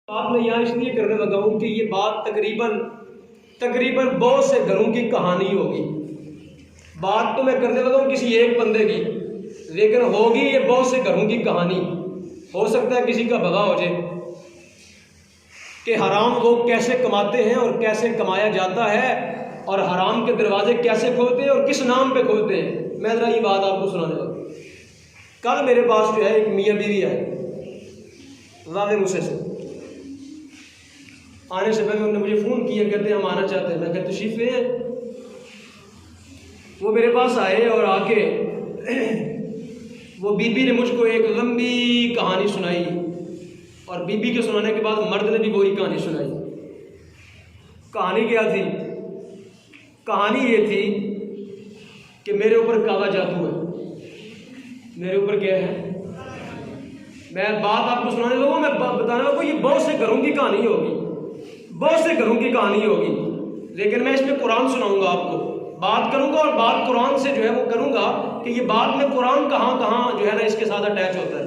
بات میں یہاں اس لیے کرنے لگا ہوں کہ یہ بات تقریباً بہت سے گھروں کی کہانی ہوگی. بات تو میں کرنے لگا ہوں کسی ایک بندے کی، لیکن ہوگی یہ بہت سے گھروں کی کہانی. ہو سکتا ہے کسی کا بھلا ہو جائے کہ حرام لوگ کیسے کماتے ہیں اور کیسے کمایا جاتا ہے، اور حرام کے دروازے کیسے کھولتے ہیں اور کس نام پہ کھولتے ہیں. میں ذرا یہ بات آپ کو سنانے لگا. کل میرے پاس جو ہے ایک میاں بیوی آئے واضح غصے سے. آنے سے پہلے انہوں نے مجھے فون کیا، کہتے ہیں ہم آنا چاہتے ہیں. میں کہا تشریف لے آئے. وہ میرے پاس آئے اور آ کے وہ بی بی نے مجھ کو ایک لمبی کہانی سنائی، اور بی بی کے سنانے کے بعد مرد نے بھی وہی کہانی سنائی. کہانی کیا تھی؟ کہانی یہ تھی کہ میرے اوپر کالا جادو ہے. میرے اوپر کیا ہے؟ میں بات آپ کو سنانے لگوں، میں بتانے لگوں یہ بہت سے گھروں کی کہانی ہوگی، بہت سے گھروں کی کہانی ہوگی. لیکن میں اس میں قرآن سناؤں گا، آپ کو بات کروں گا، اور بات قرآن سے جو ہے وہ کروں گا کہ یہ بات میں قرآن کہاں کہاں جو ہے نا اس کے ساتھ اٹیچ ہوتا ہے.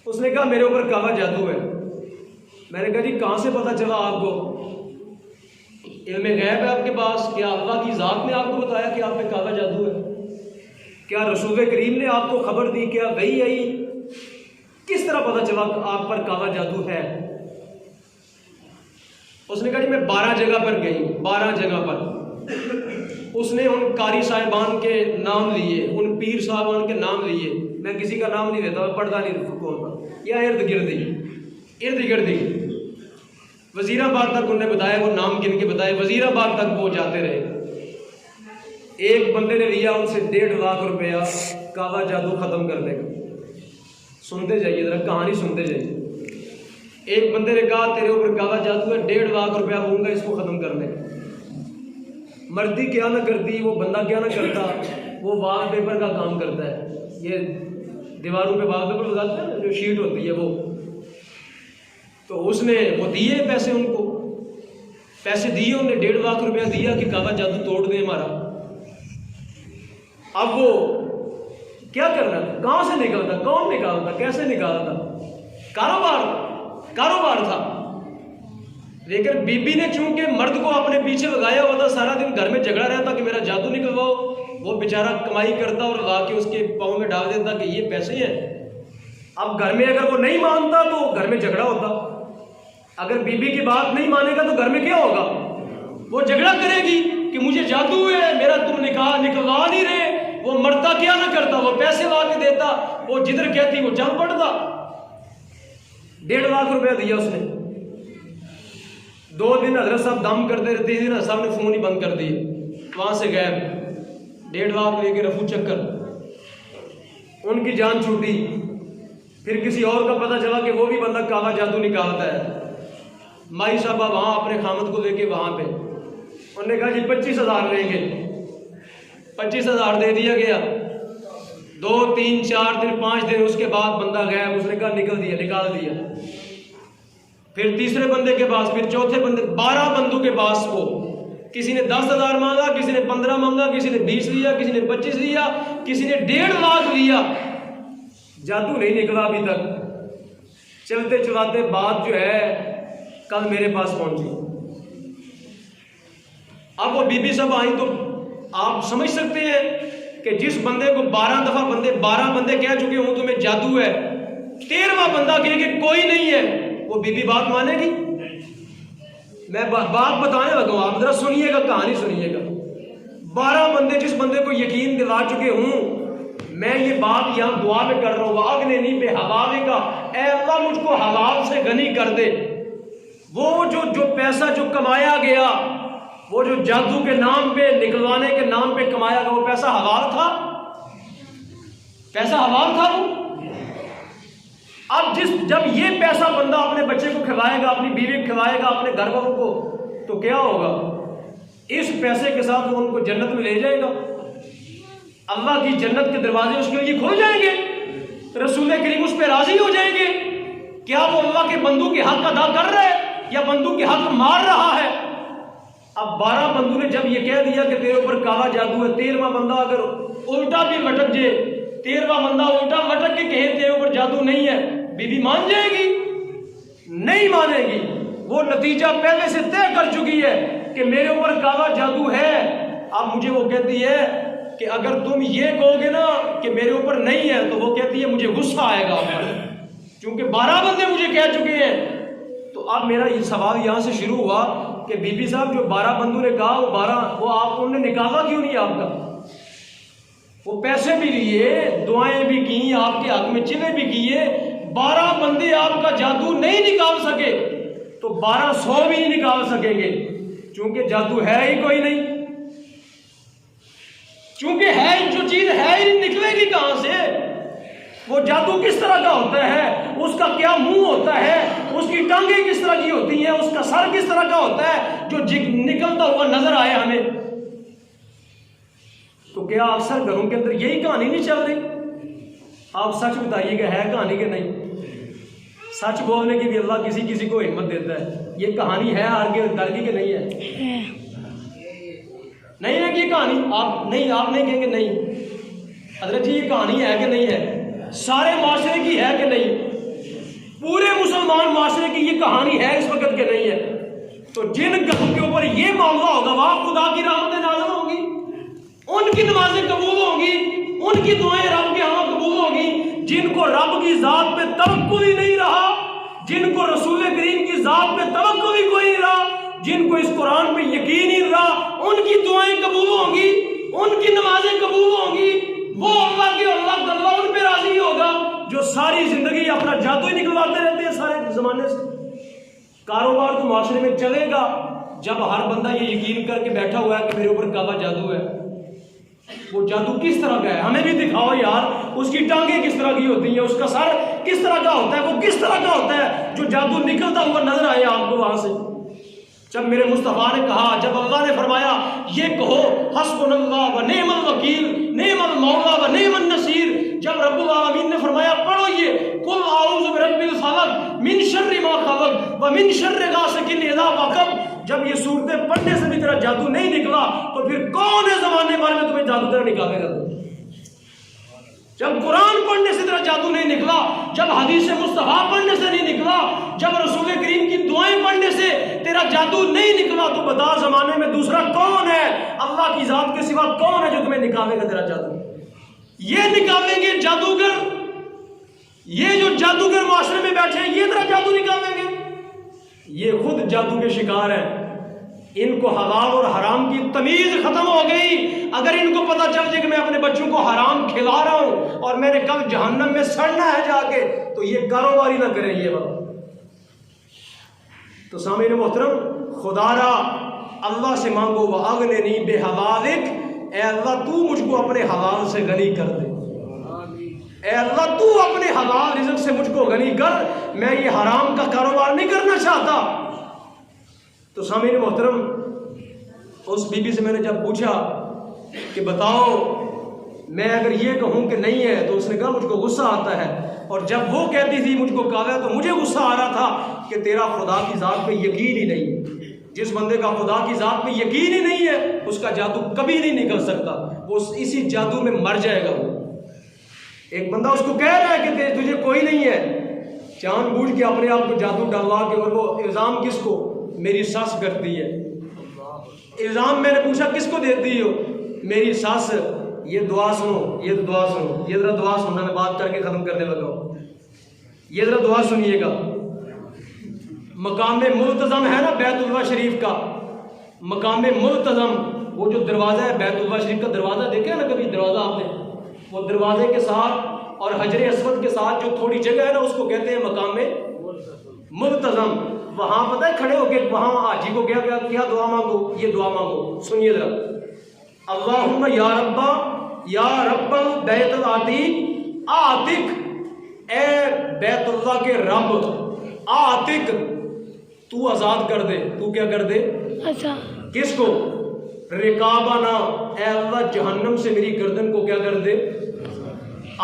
اس نے کہا میرے اوپر کالا جادو ہے. میں نے کہا جی کہاں سے پتہ چلا آپ کو؟ علم غیب ہے آپ کے پاس؟ کیا اللہ کی ذات نے آپ کو بتایا کہ آپ پہ کالا جادو ہے؟ کیا رسول کریم نے آپ کو خبر دی؟ کیا وحی آئی؟ کس طرح پتہ چلا کہ آپ پر کالا جادو ہے؟ اس نے کہا جی میں 12 جگہ پر گئی، 12 جگہ پر. اس نے ان قاری صاحبان کے نام لیے، ان پیر صاحبان کے نام لیے. میں کسی کا نام نہیں لیتا، میں پڑھتا نہیں کون تھا. یا ارد گرد ہی وزیر آباد تک انہوں نے بتایا، وہ نام گن کے بتائے. وزیر آباد تک وہ جاتے رہے. ایک بندے نے لیا ان سے 1.5 لاکھ روپیہ کالا جادو ختم کرنے کا. سنتے جائیے ذرا کہانی، سنتے جائیے. ایک بندے نے کہا تیرے اوپر کالا جادو ہے، 1.5 لاکھ روپیہ دوں گا اس کو ختم کرنے کا. مرضی کیا نہ کرتی، وہ بندہ کیا نہ کرتا، وہ وال پیپر کا کام کرتا ہے. یہ دیواروں پہ وال پیپر لگاتا ہے جو شیٹ ہوتی ہے وہ. تو اس نے وہ دیے پیسے، ان کو پیسے دیے، انہوں نے 1.5 لاکھ روپیہ دیا کہ کالا جادو توڑ دیں ہمارا. اب وہ کیا کرنا تھا؟ کہاں سے نکلتا؟ کون نکالتا؟ کیسے نکالتا؟ کاروبار تھا. لیکن بی بی نے چونکہ مرد کو اپنے پیچھے لگایا ہوا تھا، سارا دن گھر میں جھگڑا رہتا کہ میرا جادو نکلواؤ. وہ بیچارہ کمائی کرتا اور لا کے اس کے پاؤں میں ڈال دیتا کہ یہ پیسے ہیں. اب گھر میں اگر وہ نہیں مانتا تو گھر میں جھگڑا ہوتا. اگر بی بی کی بات نہیں مانے گا تو گھر میں کیا ہوگا؟ وہ جھگڑا کرے گی کہ مجھے جادو ہے، میرا تم نکاح نکلوا نہیں رہے. وہ مرتا کیا نہ کرتا، وہ پیسے لا کے دیتا، وہ جدھر کہتی وہ چل پڑتا. 1.5 لاکھ روپیہ دیا اس نے. 2 دن حضرت صاحب دم کرتے رہتے، حضرت صاحب نے فون ہی بند کر دیے. وہاں سے غائب. 1.5 لاکھ لے کے رفو چکر. ان کی جان چھوٹی. پھر کسی اور کا پتہ چلا کہ وہ بھی بندہ کالا جادو نکالتا ہے. مائی صاحبہ وہاں اپنے خامد کو لے کے وہاں پہ انہوں نے کہا جی 25,000 لیں گے. 25,000 دے دیا گیا. 2 3 4 دن 5 دن اس کے بعد بندہ غائب. اس نے کہا نکال دیا. پھر تیسرے بندے کے پاس، پھر چوتھے بندے، 12 بندوں کے پاس. وہ کسی نے 10,000 مانگا، کسی نے 15 مانگا، کسی نے 20 لیا، کسی نے 25 لیا، کسی نے 1.5 لاکھ لیا. جادو نہیں نکلا ابھی تک. چلتے چلاتے بات جو ہے کل میرے پاس پہنچی. اب وہ بی بی صاحب آئیں تو آپ سمجھ سکتے ہیں کہ جس بندے کو 12 بندے کہہ چکے ہوں تمہیں جادو ہے، 13واں بندہ کہے کہ کوئی نہیں ہے، وہ بی بی بات مانے گی؟ میں بات بتانے لگا ہوں، آپ ذرا سنیے گا، کہانی سنیے گا. 12 بندے جس بندے کو یقین دلا چکے ہوں. میں یہ بات یہاں دعا میں کر رہا ہوں، واغننی نہیں پہ حلال کا، اے اللہ مجھ کو حلال سے غنی کر دے. وہ جو پیسہ جو کمایا گیا، وہ جو جادو کے نام پہ، نکلوانے کے نام پہ کمایا گیا، وہ پیسہ حلال تھا؟ پیسہ حلال تھا وہ؟ اب جب یہ پیسہ بندہ اپنے بچے کو کھلائے گا، اپنی بیوی کو کھلائے گا، اپنے گھر والوں کو، تو کیا ہوگا؟ اس پیسے کے ساتھ وہ ان کو جنت میں لے جائے گا. اللہ کی جنت کے دروازے اس کے لیے کھل جائیں گے. رسول کریم اس پہ راضی ہو جائیں گے. کیا وہ اللہ کے بندوں کے حق ادا کر رہے یا بندوں کے حق مار رہا ہے؟ اب 12 بندوں نے جب یہ کہہ دیا کہ تیرے اوپر کالا جادو ہے، 13واں بندہ اگر الٹا بھی لٹک جائے، 13واں بندہ الٹا لٹک کے کہے تیرے اوپر جادو نہیں ہے، بی بی مان جائے گی؟ نہیں مانے گی. وہ نتیجہ پہلے سے طے کر چکی ہے کہ میرے اوپر کالا جادو ہے. اب مجھے وہ کہتی ہے کہ اگر تم یہ کہو گے نا کہ میرے اوپر نہیں ہے تو وہ کہتی ہے مجھے غصہ آئے گا چونکہ 12 بندے مجھے کہہ چکے ہیں. تو اب میرا یہ سوال یہاں سے شروع ہوا کہ بی بی صاحب جو 12 بندوں نے کہا وہ آپ انہوں نے نکالا کیوں نہیں آپ کا؟ وہ پیسے بھی لیے، دعائیں بھی کی، آپ کے حق میں چلے بھی کیے، 12 بندے آپ کا جادو نہیں نکال سکے تو 1200 بھی نہیں نکال سکیں گے چونکہ جادو ہے ہی کوئی نہیں. چونکہ ہے جو چیز ہے ہی نکلے گی کہاں سے؟ وہ جادو کس طرح کا ہوتا ہے، اس کا کیا منہ ہوتا ہے، اس کی ٹانگیں کس طرح کی ہوتی ہیں، اس کا سر کس طرح کا ہوتا ہے جو نکلتا ہوا نظر آئے ہمیں؟ تو کیا اکثر گھروں کے اندر یہی کہانی نہیں چل رہی؟ آپ سچ بتائیے کہ ہے کہانی کہ نہیں؟ سچ بولنے کی بھی اللہ کسی کو ہمت دیتا ہے. یہ کہانی ہے ڈر کی کہ نہیں ہے؟ نہیں ہے کہ یہ کہانی آپ نہیں کہیں گے نہیں حضرت جی یہ کہانی ہے کہ نہیں ہے؟ سارے معاشرے کی ہے کہ نہیں؟ پورے مسلمان معاشرے کی یہ کہانی ہے اس وقت کہ نہیں ہے؟ تو جن گھروں کے اوپر یہ معاملہ ہوگا وہاں خدا کی رحمتیں نازل ہوں گی، ان کی نمازیں قبول ہوں گی، ان کی دعائیں رب کے ہاں قبول ہوں گی. جن کو رب کی ذات پہ توقع ہی نہیں رہا، جن کو رسول کریم کی ذات پہ توقع بھی کوئی نہیں رہا، جن کو اس قرآن پہ یقین ہی رہا، ان کی دعائیں قبول ہوں گی، ان کی نمازیں قبول ہوں گی. وہ اللہ ان پہ راضی ہوگا جو ساری زندگی اپنا جادو ہی نکلواتے رہتے ہیں سارے زمانے سے. کاروبار تو معاشرے میں چلے گا جب ہر بندہ یہ یقین کر کے بیٹھا ہوا ہے کہ میرے اوپر کالا جادو ہے. وہ جادو کس طرح کا ہے ہمیں بھی دکھاؤ یار. اس کی ٹانگیں کس طرح کی ہوتی ہیں، اس کا سر کس طرح کا ہوتا ہے، وہ کس طرح کا ہوتا ہے جو جادو نکلتا ہوا نظر آئے آپ کو وہاں سے. جب میرے مصطفیٰ نے کہا، جب اللہ نے فرمایا یہ کہو حسبنا اللہ و نعم الوکیل نعم المولا و نعم النصیر، جب رب العالمین نے فرمایا پڑھو یہ قل اعوذ برب الفلق من شر ما خلق و من شر غاسق اذا وقب، جب یہ صورتیں پڑھنے سے بھی تیرا جادو نہیں نکلا تو پھر کون ہے زمانے بھر میں تمہیں جادو تیرا نکالے گا؟ جب قرآن پڑھنے سے تیرا جادو نہیں نکلا، جب حدیث مصطفیٰ پڑھنے سے نہیں نکلا، جب رسول کریم کی دعائیں پڑھنے سے تیرا جادو نہیں نکلا تو بتا زمانے میں دوسرا کون ہے؟ اللہ کی ذات کے سوا کون ہے جو تمہیں نکالے گا تیرا جادو؟ یہ نکالیں گے جادوگر، یہ جو جادوگر معاشرے میں بیٹھے ہیں یہ تیرا جادو نکالیں گے. یہ خود جادو کے شکار ہیں. ان کو حلال اور حرام کی تمیز ختم ہو گئی. اگر ان کو پتہ چل جائے کہ میں اپنے بچوں کو حرام کھلا رہا ہوں اور میں نے کل جہنم میں سڑنا ہے جا کے، تو یہ کاروبار ہی نہ کریں یہ بات. تو سامعین محترم، خدا را اللہ سے مانگو وَأَغْنِنِي بِحَلَالِكَ، اے اللہ تو مجھ کو اپنے حلال سے غنی کر دے. اے اللہ تو اپنے حلال رزق سے مجھ کو غنی کر، میں یہ حرام کا کاروبار نہیں کرنا چاہتا. تو سامعین محترم، اس بی بی سے میں نے جب پوچھا کہ بتاؤ میں اگر یہ کہوں کہ نہیں ہے، تو اس نے کہا مجھ کو غصہ آتا ہے. اور جب وہ کہتی تھی مجھ کو کالا تو مجھے غصہ آ رہا تھا کہ تیرا خدا کی ذات پہ یقین ہی نہیں. جس بندے کا خدا کی ذات پہ یقین ہی نہیں ہے اس کا جادو کبھی نہیں نکل سکتا، وہ اسی جادو میں مر جائے گا. وہ ایک بندہ اس کو کہہ رہا ہے کہ تجھے کوئی نہیں ہے، جان بوجھ کے اپنے آپ کو جادو ڈالوا کے، اور وہ الزام کس کو؟ میری ساس کرتی ہے. الزام میں نے پوچھا کس کو دیتی ہو؟ میری ساس. یہ دعا سنو، یہ دعا سنو، یہ ذرا دعا سننا، میں بات کر کے ختم کرنے لگا ہوں. یہ ذرا دعا سنیے گا. مقام ملتزم ہے نا بیت اللہ شریف کا، مقام ملتزم، وہ جو دروازہ ہے بیت اللہ شریف کا دروازہ، دیکھا نا کبھی دروازہ آپ نے؟ وہ دروازے کے ساتھ اور حجر اسود کے ساتھ جو تھوڑی جگہ ہے نا اس کو کہتے ہیں مقام ملتزم. وہاں پتہ ہے کھڑے ہو کے وہاں حاجی کو کیا دعا مانگو؟ یہ دعا مانگو، سنیے ذرا. اللہم یا ربا یا رب بیت العتیق آتک، اے بیت اللہ کے رب آتک، تو آزاد کر دے. تو کیا کر دے؟ کس کو؟ رکابنا، اے اللہ جہنم سے میری گردن کو کیا کر دے.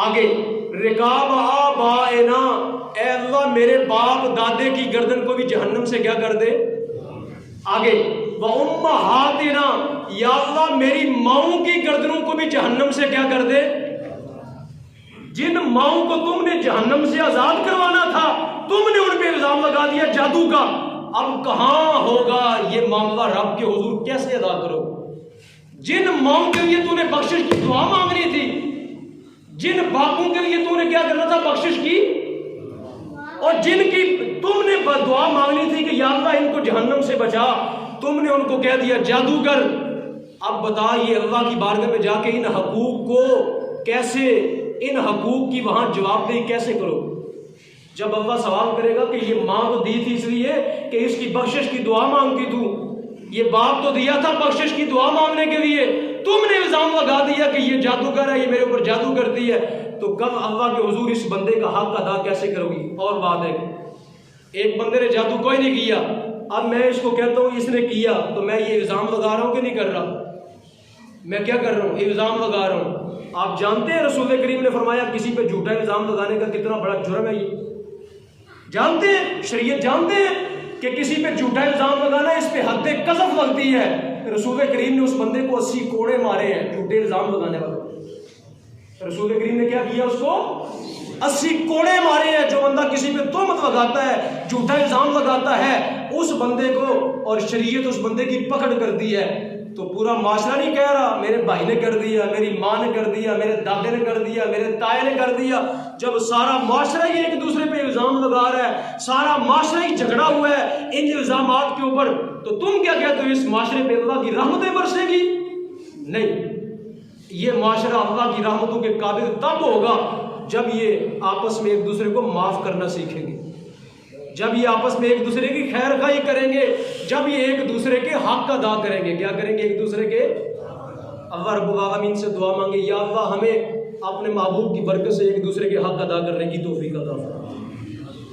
آگے رکاب آبائنا، اے اللہ میرے باپ دادے کی گردن کو بھی جہنم سے کیا کر دے. آگے وَأُمَّهَاتِنَا، یا اللہ میری ماؤں کی گردنوں کو بھی جہنم سے کیا کر دے. جن ماؤں کو تم نے جہنم سے آزاد کروانا تھا تم نے ان پہ الزام لگا دیا جادو کا. اب کہاں ہوگا یہ معاملہ رب کے حضور کیسے ادا کرو؟ جن ماؤں کے لیے تو نے بخشش کی دعا مانگنی تھی، جن باپوں کے لیے تو نے کیا کرنا تھا؟ بخشش کی. اور جن کی تم نے دعا مانگنی تھی کہ یا اللہ ان کو جہنم سے بچا، تم نے ان کو کہہ دیا جادوگر. اب بتا یہ اللہ کی بارگاہ میں جا کے ان حقوق کو کیسے، ان حقوق کی وہاں جواب دہی کیسے کرو؟ جب اللہ سوال کرے گا کہ یہ ماں تو دی تھی اس لیے کہ اس کی بخشش کی دعا مانگتی تو، یہ باپ تو دیا تھا بخشش کی دعا مانگنے کے لیے، تم نے الزام لگا دیا کہ یہ جادوگر ہے، یہ میرے اوپر جادو کرتی ہے، تو کل اللہ کے حضور اس بندے کا حق ادا کیسے کرو گی؟ اور بات ہے کہ ایک بندے نے جادو کوئی نہیں کیا، اب میں اس کو کہتا ہوں اس نے کیا، تو میں یہ الزام لگا رہا ہوں کہ نہیں کر رہا؟ میں کیا کر رہا ہوں؟ الزام لگا رہا ہوں. آپ جانتے ہیں رسول کریم نے فرمایا کسی پہ جھوٹا الزام لگانے کا کتنا بڑا جرم ہے؟ یہ جانتے ہیں، شریعت جانتے ہیں کہ کسی پہ جھوٹا الزام لگانا اس پہ حد قذف لگتی ہے. رسول کریم نے اس بندے کو 80 کوڑے مارے ہیں جھوٹے الزام لگانے والے. رسول کریم نے کیا کیا؟ اس کو 80 کوڑے مارے ہیں. جو بندہ کسی پہ تہمت لگاتا ہے، جھوٹا الزام لگاتا ہے، اس بندے کو، اور شریعت اس بندے کی پکڑ کرتی ہے. تو پورا معاشرہ نہیں کہہ رہا میرے بھائی نے کر دیا، میری ماں نے کر دیا، میرے دادے نے کر دیا، میرے تائے نے کر دیا. جب سارا معاشرہ ہی ایک دوسرے پہ الزام لگا رہا ہے، سارا معاشرہ ہی جھگڑا ہوا ہے ان الزامات کے اوپر، تو تم کیا کہتے ہو اس معاشرے پہ اللہ کی رحمتیں برسے گی؟ نہیں، یہ معاشرہ اللہ کی رحمتوں کے قابل تب ہوگا جب یہ آپس میں ایک دوسرے کو معاف کرنا سیکھیں گے، جب یہ آپس میں ایک دوسرے کی خیر خواہی کریں گے، جب یہ ایک دوسرے کے حق ادا کریں گے. کیا کریں گے؟ ایک دوسرے کے. اللہ رب العالمین سے دعا مانگے یا اللہ ہمیں اپنے محبوب کی برکت سے ایک دوسرے کے حق ادا کرنے کی توفیق عطا فرما.